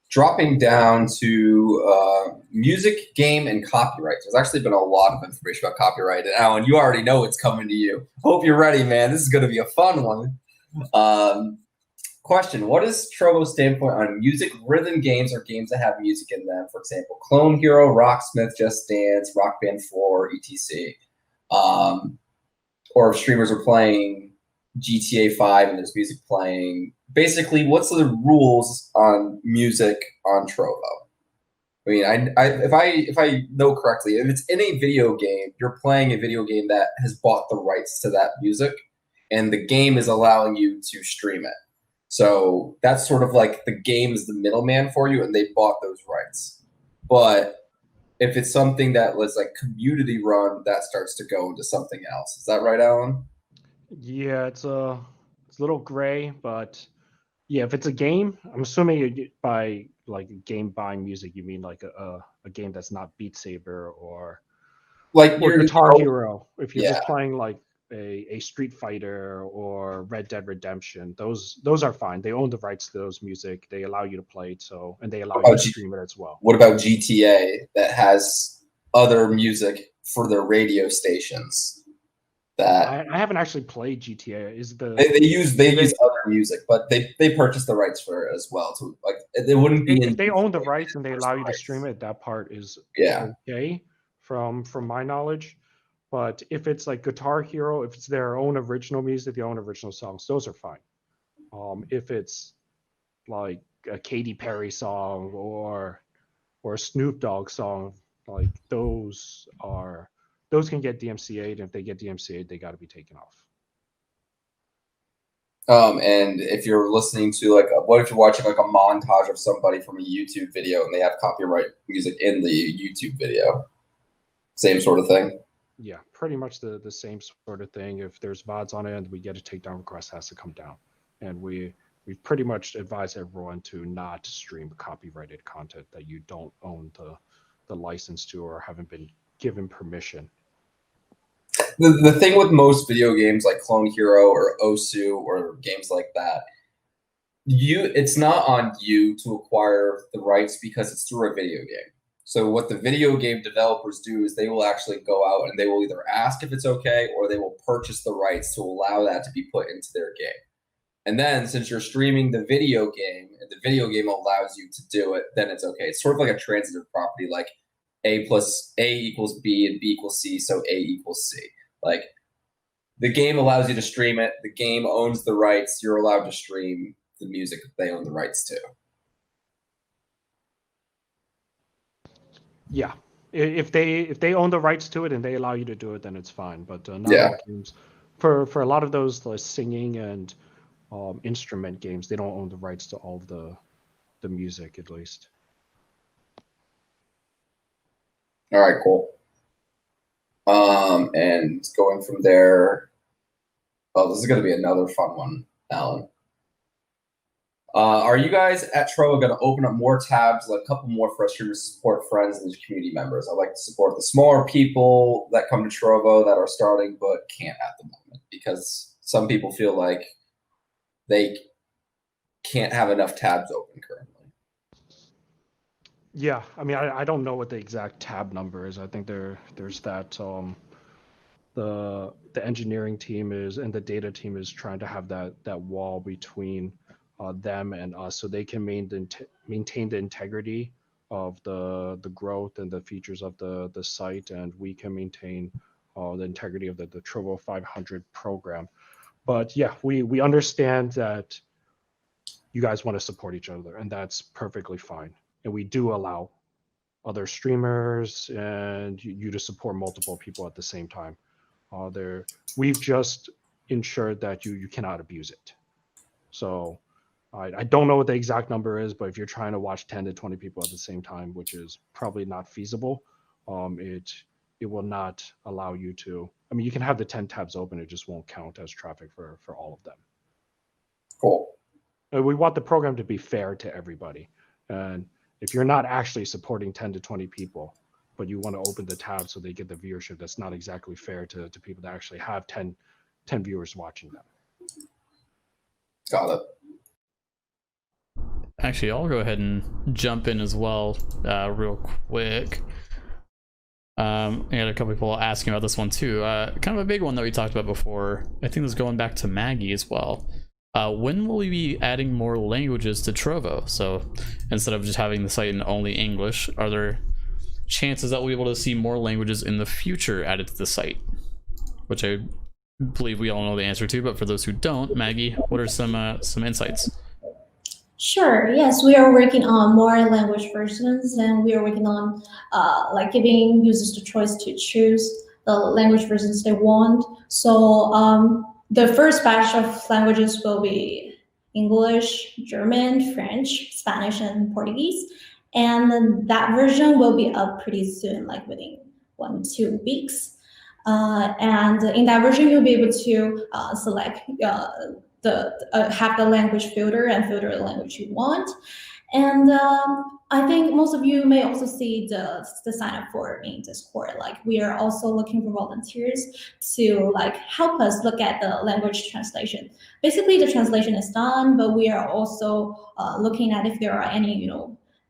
Dropping down to music, game, and copyright. There's actually been a lot of information about copyright. And Alan, you already know it's coming to you. Hope you're ready, man. This is going to be a fun one. Question, what is Trovo's standpoint on music rhythm games or games that have music in them? For example, Clone Hero, Rocksmith, Just Dance, Rock Band 4, etc. Or if streamers are playing GTA 5 and there's music playing. Basically, what's the rules on music on Trovo? I mean, if I know correctly, if it's in a video game, you're playing a video game that has bought the rights to that music, and the game is allowing you to stream it. So that's sort of like the game is the middleman for you, and they bought those rights. But if it's something that was like community run, that starts to go into something else. Is that right, Alan? Yeah, it's a little gray, but yeah, if it's a game, I'm assuming by like game buying music, you mean like a game that's not Beat Saber or like Guitar Hero. If you're just playing like a Street Fighter or Red Dead Redemption, those are fine. They own the rights to those music. They allow you to play it, and they allow you to stream it as well. What about GTA that has other music for their radio stations? That I haven't actually played GTA. they use other music, but they purchase the rights for it as well. So like it wouldn't be if they own the rights and they allow you to stream it, that part is okay from my knowledge. But if it's like Guitar Hero, if it's their own original music, their own original songs, those are fine. If it's like a Katy Perry song or a Snoop Dogg song, like those can get DMCA'd, and if they get DMCA'd, they got to be taken off. And if you're listening to what if you're watching like a montage of somebody from a YouTube video and they have copyright music in the YouTube video? Same sort of thing. Yeah, pretty much the same sort of thing. If there's VODs on it and we get a takedown request, has to come down. And we pretty much advise everyone to not stream copyrighted content that you don't own the license to or haven't been given permission. The thing with most video games like Clone Hero or Osu or games like that, it's not on you to acquire the rights because it's through a video game. So what the video game developers do is they will actually go out and they will either ask if it's okay or they will purchase the rights to allow that to be put into their game. And then since you're streaming the video game and the video game allows you to do it, then it's okay. It's sort of like a transitive property, like A equals B and B equals C, so A equals C. Like the game allows you to stream it. The game owns the rights. You're allowed to stream the music that they own the rights to. Yeah, if they own the rights to it and they allow you to do it, then it's fine. But not all games. For a lot of those singing and instrument games, they don't own the rights to all of the music, at least. All right, cool. And going from there, this is going to be another fun one, Alan. Are you guys at Trovo going to open up more tabs, like a couple more for us to support friends and community members? I like to support the smaller people that come to Trovo that are starting but can't at the moment because some people feel like they can't have enough tabs open currently. Yeah, I mean, I don't know what the exact tab number is. I think there's that the engineering team and the data team is trying to have that wall between them and us, so they can maintain the integrity of the growth and the features of the site, and we can maintain the integrity of the Trovo 500 program. But yeah, we understand that you guys want to support each other, and that's perfectly fine. And we do allow other streamers and you to support multiple people at the same time. We've just ensured that you cannot abuse it. So I don't know what the exact number is, but if you're trying to watch 10 to 20 people at the same time, which is probably not feasible, it will not allow you to. I mean, you can have the 10 tabs open, it just won't count as traffic for all of them. Cool. We want the program to be fair to everybody. And if you're not actually supporting 10 to 20 people, but you want to open the tab so they get the viewership, that's not exactly fair to people that actually have 10 viewers watching them. Got it. Actually, I'll go ahead and jump in as well real quick. I had a couple people asking about this one too. Kind of a big one that we talked about before. I think this is going back to Maggie as well. When will we be adding more languages to Trovo? So instead of just having the site in only English, are there chances that we'll be able to see more languages in the future added to the site? Which I believe we all know the answer to, but for those who don't, Maggie, what are some insights? Sure. Yes, we are working on more language versions, and we are working on like giving users the choice to choose the language versions they want. So the first batch of languages will be English, German, French, Spanish, and Portuguese. And then that version will be up pretty soon, like within 1-2 weeks. And in that version, you'll be able to select have the language filter and filter the language you want. And I think most of you may also see the sign up for in Discord. Like we are also looking for volunteers to like help us look at the language translation. Basically, the translation is done, but we are also looking at if there are any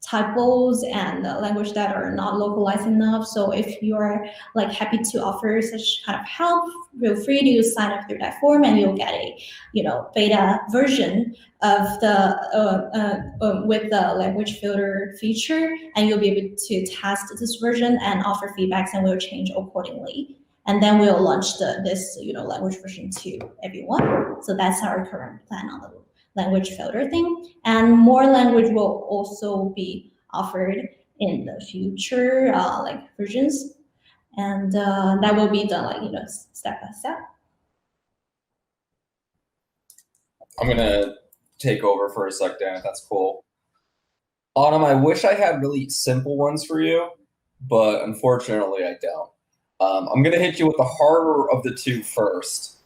typos and language that are not localized enough. So if you're like happy to offer such kind of help, feel free to sign up through that form, and you'll get a beta version of the with the language filter feature, and you'll be able to test this version and offer feedbacks, and we'll change accordingly. And then we'll launch this language version to everyone. So that's our current plan on the language filter thing. And more language will also be offered in the future versions, and that will be done step by step. I'm gonna take over for a sec, Dan. That's cool. Autumn, I wish I had really simple ones for you, but unfortunately I don't. I'm gonna hit you with the harder of the two first.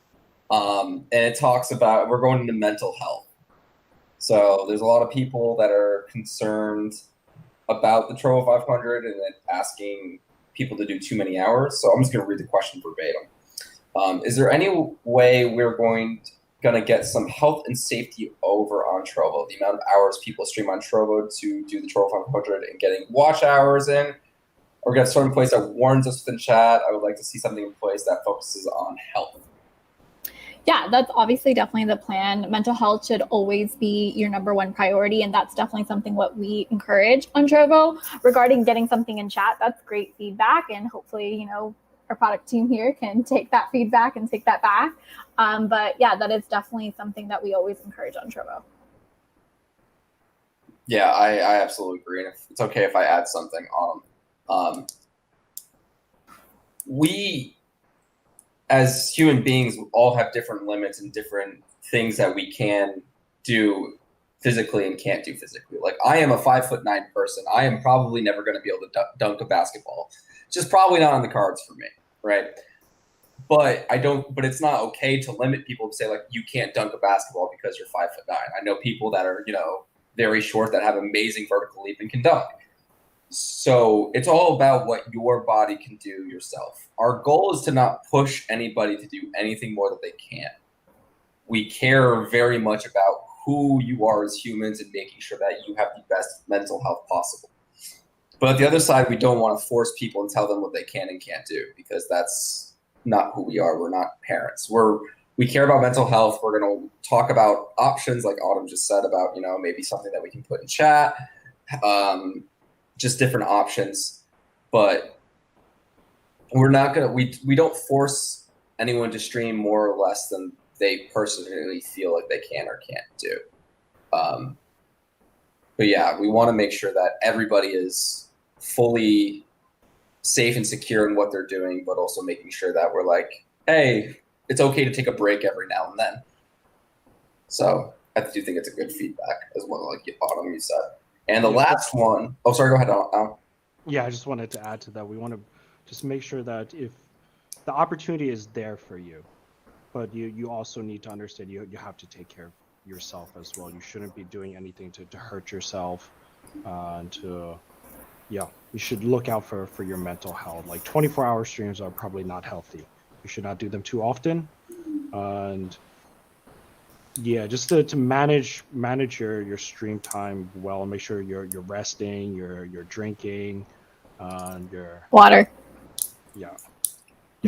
And it talks about, we're going into mental health. So there's a lot of people that are concerned about the Trovo 500 and then asking people to do too many hours. So I'm just gonna read the question verbatim. Is there any way we're going to get some health and safety over on Trovo? The amount of hours people stream on Trovo to do the Trovo 500 and getting watch hours in, or get a certain place that warns us within chat. I would like to see something in place that focuses on health. Yeah, that's obviously definitely the plan. Mental health should always be your number one priority, and that's definitely something what we encourage on Trovo. Regarding getting something in chat, that's great feedback, and hopefully, our product team here can take that feedback and take that back. But yeah, that is definitely something that we always encourage on Trovo. Yeah, I absolutely agree. And if it's okay if I add something on. We, as human beings, all have different limits and different things that we can do physically and can't do physically. Like, I am a 5'9" person. I am probably never going to be able to dunk a basketball. It's just probably not on the cards for me, right? But it's not okay to limit people to say, like, you can't dunk a basketball because you're 5'9". I know people that are, very short that have amazing vertical leap and can dunk. So it's all about what your body can do yourself. Our goal is to not push anybody to do anything more than they can. We care very much about who you are as humans and making sure that you have the best mental health possible. But at the other side, we don't want to force people and tell them what they can and can't do, because that's not who we are. We're not parents. We care about mental health. We're going to talk about options, like Autumn just said, about maybe something that we can put in chat, just different options. But we're not going to we don't force anyone to stream more or less than they personally feel like they can or can't do. But yeah, we want to make sure that everybody is fully safe and secure in what they're doing, but also making sure that we're like, hey, it's okay to take a break every now and then. So I do think it's a good feedback as well, like Autumn, you said. And the last one, oh, sorry, go ahead, Al. Yeah, I just wanted to add to that. We want to just make sure that if the opportunity is there for you, but you also need to understand you have to take care of yourself as well. You shouldn't be doing anything to hurt yourself, you should look out for your mental health. Like 24-hour streams are probably not healthy. You should not do them too often. And yeah, just to manage your stream time well, and make sure you're resting, you're drinking, and you're Water. Yeah.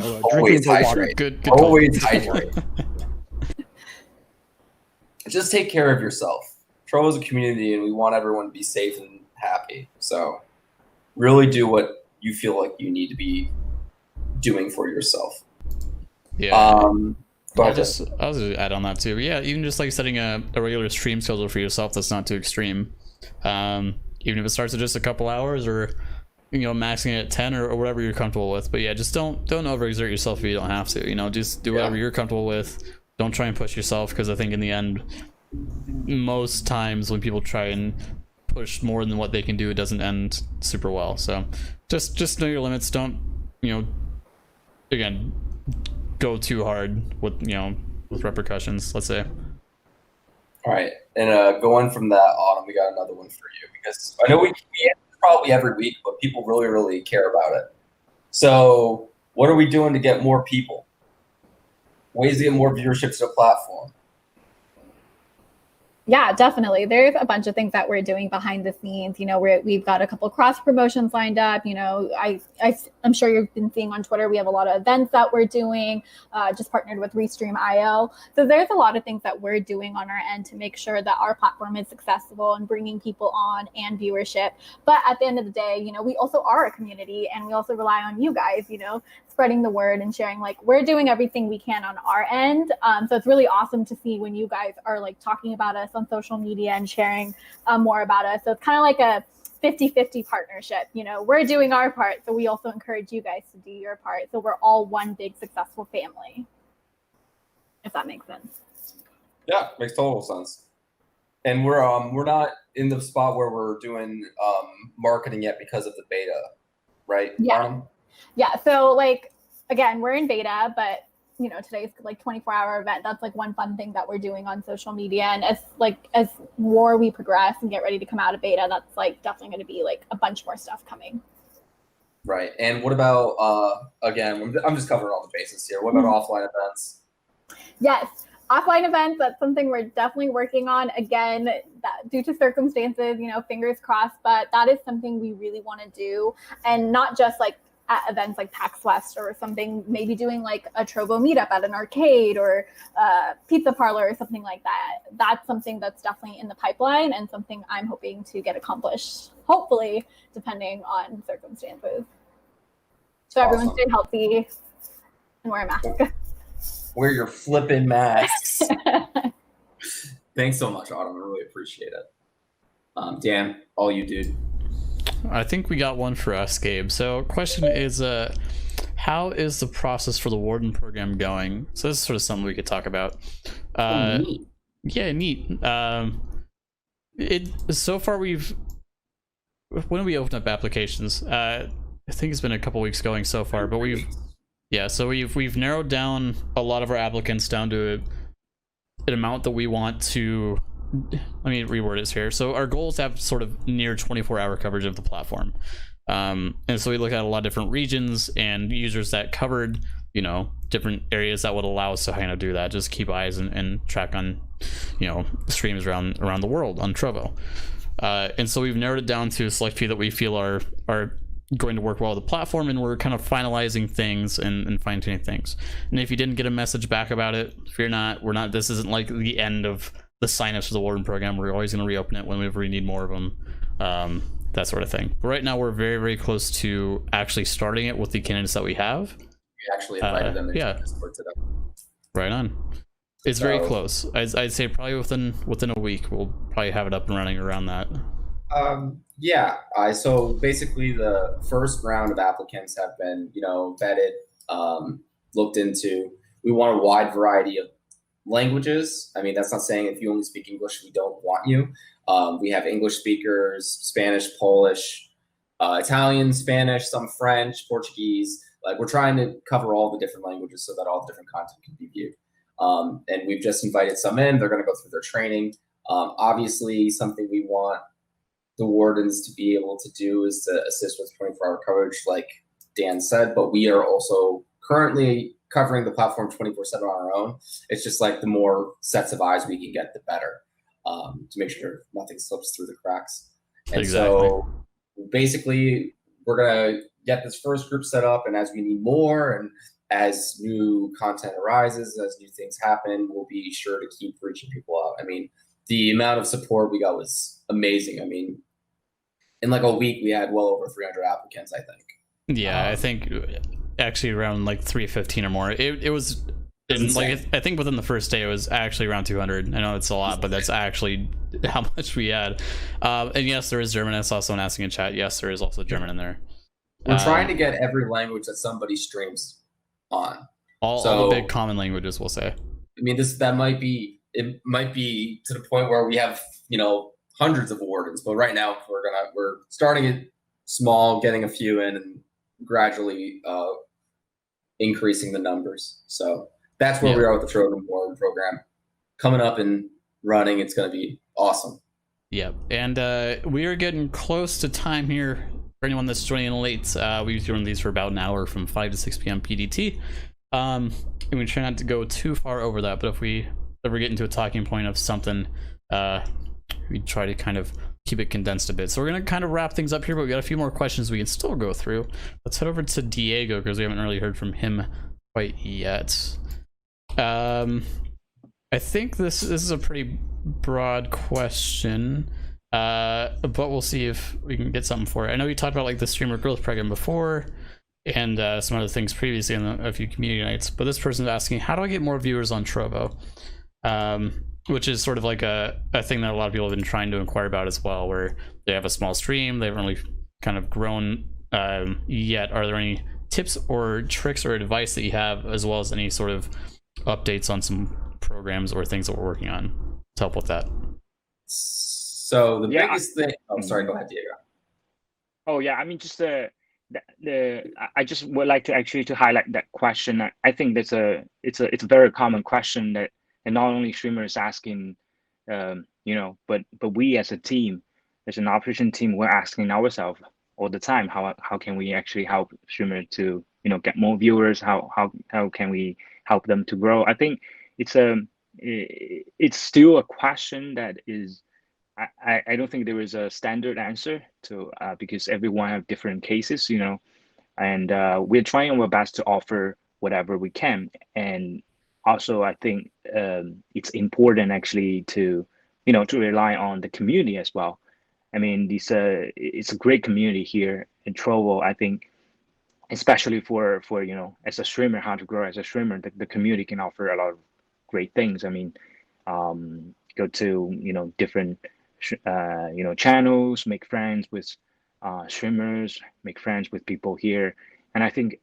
Always drinking hydrate. water. Good Always hydrate. Just take care of yourself. Trovo is a community, and we want everyone to be safe and happy. So really do what you feel like you need to be doing for yourself. Yeah. I'll just add on that too. But yeah, even just like setting a regular stream schedule for yourself that's not too extreme. Even if it starts at just a couple hours, or maxing it at 10 or whatever you're comfortable with. But yeah, just don't overexert yourself if you don't have to. Just do whatever you're comfortable with. Don't try and push yourself, because I think in the end, most times when people try and push more than what they can do, it doesn't end super well. So just know your limits. Don't again go too hard with with repercussions, let's say. All right, and going from that, Autumn, we got another one for you because I know we answer probably every week, but people really, really care about it. So, what are we doing to get more people? Ways to get more viewership to the platform. Yeah, definitely. There's a bunch of things that we're doing behind the scenes. You know, we've got a couple cross promotions lined up. You know, I'm sure you've been seeing on Twitter, we have a lot of events that we're doing, just partnered with Restream.io. So there's a lot of things that we're doing on our end to make sure that our platform is accessible and bringing people on and viewership. But at the end of the day, you know, we also are a community and we also rely on you guys, you know, spreading the word and sharing. Like, we're doing everything we can on our end. So it's really awesome to see when you guys are like talking about us on social media and sharing more about us. So it's kind of like a 50-50 partnership. You know, we're doing our part, so we also encourage you guys to do your part. So we're all one big successful family, if that makes sense. Yeah, makes total sense. And we're not in the spot where we're doing marketing yet because of the beta, right? Yeah. Yeah. So like, again, we're in beta, but you know, today's like 24-hour event. That's like one fun thing that we're doing on social media. And as more we progress and get ready to come out of beta, that's like definitely going to be like a bunch more stuff coming. Right. And what about again, I'm just covering all the bases here. What about offline events? Yes. Offline events, that's something we're definitely working on. Again, that due to circumstances, you know, fingers crossed, but that is something we really want to do. And not just like at events like PAX West or something, maybe doing like a Trovo meetup at an arcade or a pizza parlor or something like that. That's something that's definitely in the pipeline and something I'm hoping to get accomplished, hopefully, depending on circumstances. So Awesome. everyone stay healthy and wear a mask. Wear your flipping masks. Thanks so much, Autumn. I really appreciate it. Dan, all you, dude. I think we got one for us, Gabe. So question is, how is the process for the Warden program going? So this is sort of something we could talk about. Neat. Yeah, neat. So far when we open up applications, I think it's been a couple weeks going so far, but we've narrowed down a lot of our applicants down to an amount that we want to. Let me reword this here. So our goals have sort of near 24-hour coverage of the platform. And so we look at a lot of different regions and users that covered, you know, different areas that would allow us to kind of do that. Just keep eyes and track on, you know, streams around the world on Trovo. And so we've narrowed it down to a select few that we feel are going to work well with the platform, and we're kind of finalizing things and fine-tuning things. And if you didn't get a message back about it, fear not. This isn't like the end of the signups for the Warden program. We're always going to reopen it whenever we need more of them, that sort of thing. But right now, we're very, very close to actually starting it with the candidates that we have. We actually invited them into yeah. Discord today. Right on. It's very close. I'd say probably within a week, we'll probably have it up and running around that. So basically the first round of applicants have been, you know, vetted, looked into. We want a wide variety of languages. I mean, that's not saying if you only speak English, we don't want you. We have English speakers, Spanish, Polish, Italian, Spanish, some French, Portuguese. Like, we're trying to cover all the different languages so that all the different content can be viewed. And we've just invited some in. They're going to go through their training. Obviously, something we want the wardens to be able to do is to assist with 24-hour coverage, like Dan said, but we are also currently covering the platform 24/7 on our own. It's just like the more sets of eyes we can get, the better, to make sure nothing slips through the cracks. And so basically we're going to get this first group set up, and as we need more and as new content arises, as new things happen, we'll be sure to keep reaching people out. I mean, the amount of support we got was amazing. I mean, in like a week, we had well over 300 applicants, I think. Yeah, I think actually around like 315 or more. It was like, I think within the first day it was actually around 200. I know it's a lot, but that's actually how much we had. And yes, there is German. I saw someone asking in chat. Yes, there is also German in there. We're trying to get every language that somebody streams on. All the big common languages, we'll say. I mean, it might be to the point where we have, you know, hundreds of wardens, but right now we're starting it small, getting a few in, and gradually increasing the numbers. So that's where we are with the Trovo Warden program. Coming up in running. It's going to be awesome. Yep, and we are getting close to time here. For anyone that's joining in late, we've been doing these for about an hour from 5 to 6 p.m. PDT. And we try not to go too far over that, but if we ever get into a talking point of something, we try to kind of keep it condensed a bit. So we're going to kind of wrap things up here, but we got a few more questions we can still go through. Let's head over to Diego, because we haven't really heard from him quite yet. I think this is a pretty broad question, but we'll see if we can get something for it. I know you talked about like the streamer growth program before, and some other things previously in a few community nights, but this person's asking, how do I get more viewers on Trovo? Which is sort of like a thing that a lot of people have been trying to inquire about as well, where they have a small stream, they haven't really kind of grown yet. Are there any tips or tricks or advice that you have, as well as any sort of updates on some programs or things that we're working on to help with that? So the biggest thing, sorry, go ahead, Diego. Oh yeah, I mean, just I just would like to actually to highlight that question. I think it's a very common question that, and not only streamers asking, you know, but we as a team, as an operation team, we're asking ourselves all the time, how can we actually help streamers to, you know, get more viewers? How can we help them to grow? I think it's still a question that is, I don't think there is a standard answer to, because everyone have different cases, you know, and we're trying our best to offer whatever we can. And also, I think it's important actually to, you know, to rely on the community as well. I mean, it's a great community here in Trovo. I think, especially for you know, as a streamer, how to grow as a streamer, the community can offer a lot of great things. I mean, go to, you know, different you know, channels, make friends with streamers, make friends with people here, and I think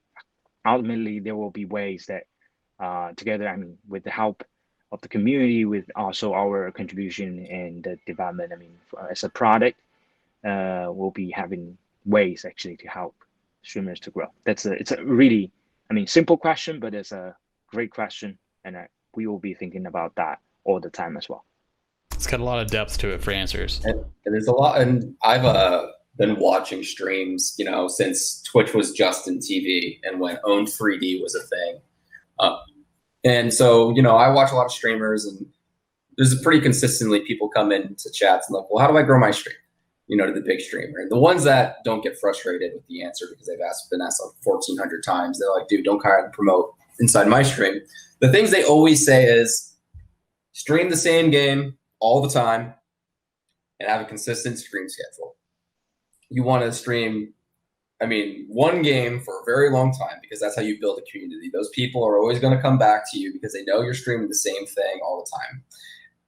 ultimately there will be ways that together, I mean, with the help of the community, with also our contribution and the development, I mean, as a product, we'll be having ways actually to help streamers to grow. It's a really, I mean, simple question, but it's a great question, and we will be thinking about that all the time as well. It's got a lot of depth to it for answers. And there's a lot, and I've been watching streams, you know, since Twitch was just in TV and when owned 3D was a thing. And so, you know, I watch a lot of streamers, and there's pretty consistently people come into chats and like, well, how do I grow my stream? You know, to the big streamer. And the ones that don't get frustrated with the answer because they've been asked like 1,400 times, they're like, dude, don't kind of promote inside my stream. The things they always say is stream the same game all the time and have a consistent stream schedule. You want to stream, I mean, one game for a very long time, because that's how you build a community. Those people are always going to come back to you because they know you're streaming the same thing all the time.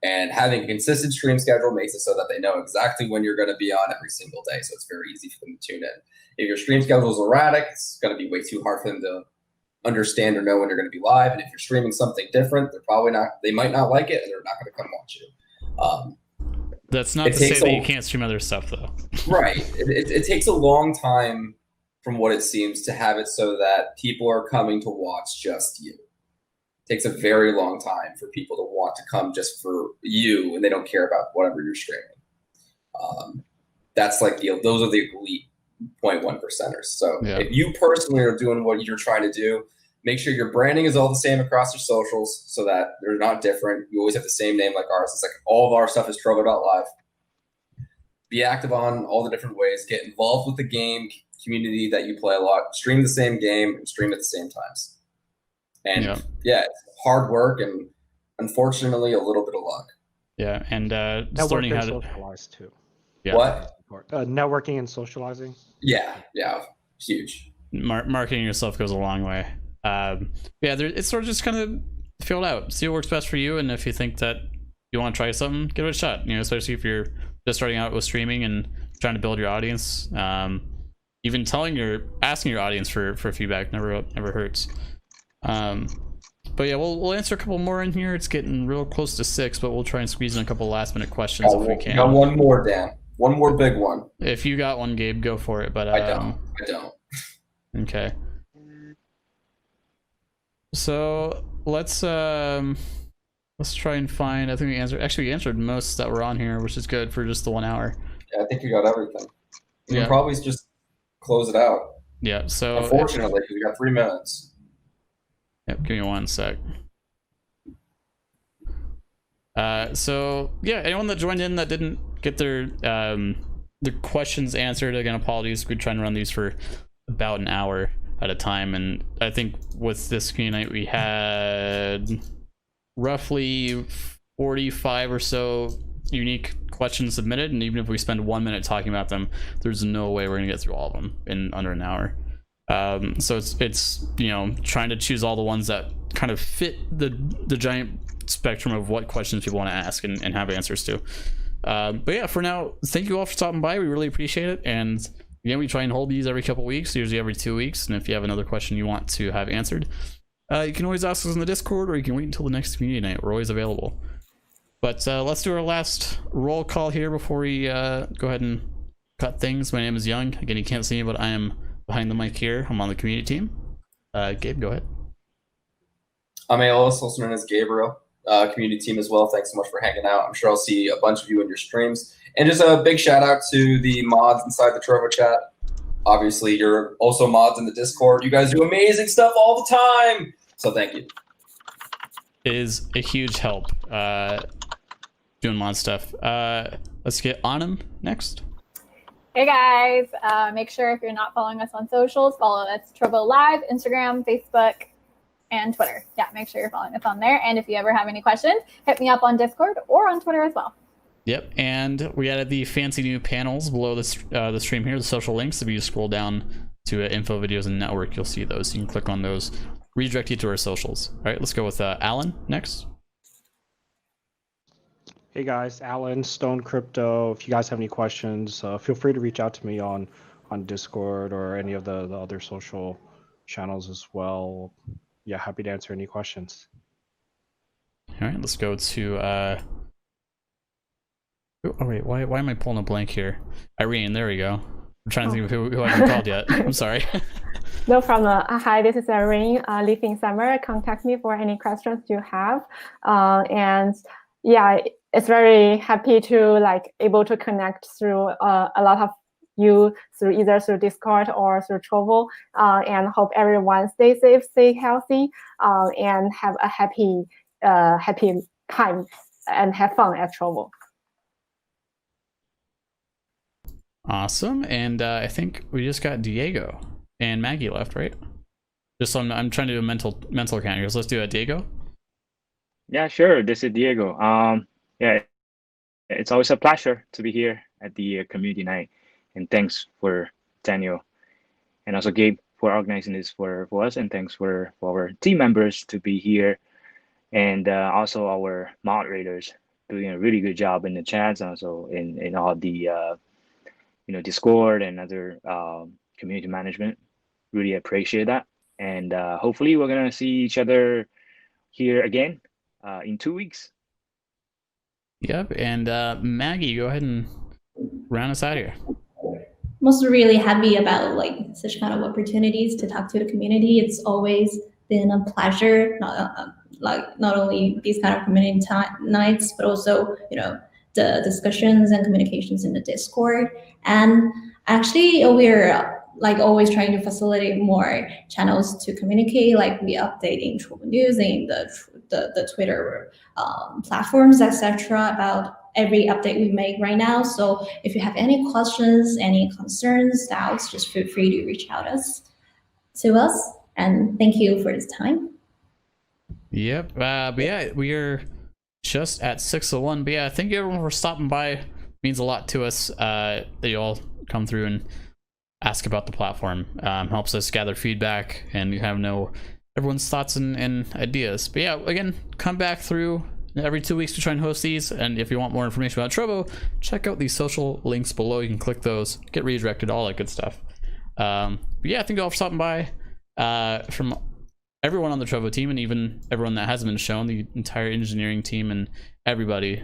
And having a consistent stream schedule makes it so that they know exactly when you're going to be on every single day. So it's very easy for them to tune in. If your stream schedule is erratic, it's going to be way too hard for them to understand or know when you're going to be live. And if you're streaming something different, they might not like it, and they're not going to come watch you. That's not to say that you can't stream other stuff, though. Right. It takes a long time, from what it seems, to have it so that people are coming to watch just you. It takes a very long time for people to want to come just for you, and they don't care about whatever you're streaming. That's like those are the elite 0.1%ers. So yeah. If you personally are doing what you're trying to do, make sure your branding is all the same across your socials so that they're not different. You always have the same name like ours. It's like all of our stuff is Trovo.live. Be active on all the different ways. Get involved with the game community that you play a lot. Stream the same game and stream at the same times. And yeah, it's hard work and unfortunately a little bit of luck. Yeah, and just learning how to socialize too. Yeah. What? Networking and socializing. Yeah, huge. Marketing yourself goes a long way. It's sort of just kind of feel it out, see what works best for you, and if you think that you want to try something, give it a shot. You know, especially if you're just starting out with streaming and trying to build your audience. Even asking your audience for feedback never hurts. But yeah, we'll answer a couple more in here. It's getting real close to 6, but we'll try and squeeze in a couple last minute questions if we can. Got one more, Dan. One more big one. If you got one, Gabe, go for it. But I don't. Let's try and find. I think we answered. Actually, we answered most that were on here, which is good for just the 1 hour. Yeah, I think we got everything. We Yeah. can probably just close it out. Yeah. So unfortunately, because we got 3 minutes. Yep. Give me 1 sec. So yeah, anyone that joined in that didn't get their questions answered, again, apologies. We try and run these for about an hour at a time, and I think with this community night we had roughly 45 or so unique questions submitted, and even if we spend 1 minute talking about them, there's no way we're gonna get through all of them in under an hour. So it's you know, trying to choose all the ones that kind of fit the giant spectrum of what questions people want to ask and have answers to. But yeah, for now, thank you all for stopping by. We really appreciate it. And again, we try and hold these every couple weeks, usually every 2 weeks. And if you have another question you want to have answered, you can always ask us in the Discord, or you can wait until the next community night. We're always available. But let's do our last roll call here before we go ahead and cut things. My name is Young. Again, you can't see me, but I am behind the mic here. I'm on the community team. Gabe, go ahead. I'm Aeolus, also known as Gabriel. Community team as well. Thanks so much for hanging out. I'm sure I'll see a bunch of you in your streams. And just a big shout out to the mods inside the Trovo chat. Obviously, you're also mods in the Discord. You guys do amazing stuff all the time. So thank you. It is a huge help doing mod stuff. Let's get Anam next. Hey guys, make sure if you're not following us on socials, follow us Trovo Live, Instagram, Facebook, and Twitter. Yeah, make sure you're following us on there. And if you ever have any questions, hit me up on Discord or on Twitter as well. Yep, and we added the fancy new panels below the stream here, the social links. If you scroll down to info, videos, and network, you'll see those. You can click on those, redirect you to our socials. All right, let's go with Alan next. Hey guys, Alan, Stone Crypto. If you guys have any questions, feel free to reach out to me on Discord or any of the other social channels as well. Yeah, happy to answer any questions. All right, let's go to oh wait, why am I pulling a blank here? Irene, there we go. I'm trying to think of who I haven't called yet. I'm sorry. No problem. Hi, this is Irene, living summer. Contact me for any questions you have. And yeah, it's very happy to able to connect through a lot of you through either through Discord or through Trovo, and hope everyone stay safe, stay healthy, and have a happy time and have fun at Trovo. Awesome, and I think we just got Diego and Maggie left, right? Just so I'm trying to do a mental count here. So let's do Diego. Yeah, sure. This is Diego. Yeah, it's always a pleasure to be here at the community night, and thanks for Daniel and also Gabe for organizing this for us, and thanks for our team members to be here, and also our moderators doing a really good job in the chats, also in all the Discord and other community management. Really appreciate that, and hopefully we're gonna see each other here again in 2 weeks. Yep, and Maggie, go ahead and round us out here. I'm also really happy about such kind of opportunities to talk to the community. It's always been a pleasure, not only these kind of community nights, but also the discussions and communications in the Discord. And actually, we're always trying to facilitate more channels to communicate. We updating Trovo News in the Twitter platforms, etc. about every update we make right now. So if you have any questions, any concerns, doubts, just feel free to reach out to us. And thank you for this time. Yep. But yeah, we are just at 6:01. But yeah, thank you everyone for stopping by. It means a lot to us that you all come through and ask about the platform. Helps us gather feedback and have know everyone's thoughts and ideas. But yeah, again, come back through every 2 weeks to try and host these. And if you want more information about Trovo, check out the social links below. You can click those, get redirected, all that good stuff. But yeah, thank you all for stopping by. From everyone on the Trovo team, and even everyone that hasn't been shown, the entire engineering team and everybody.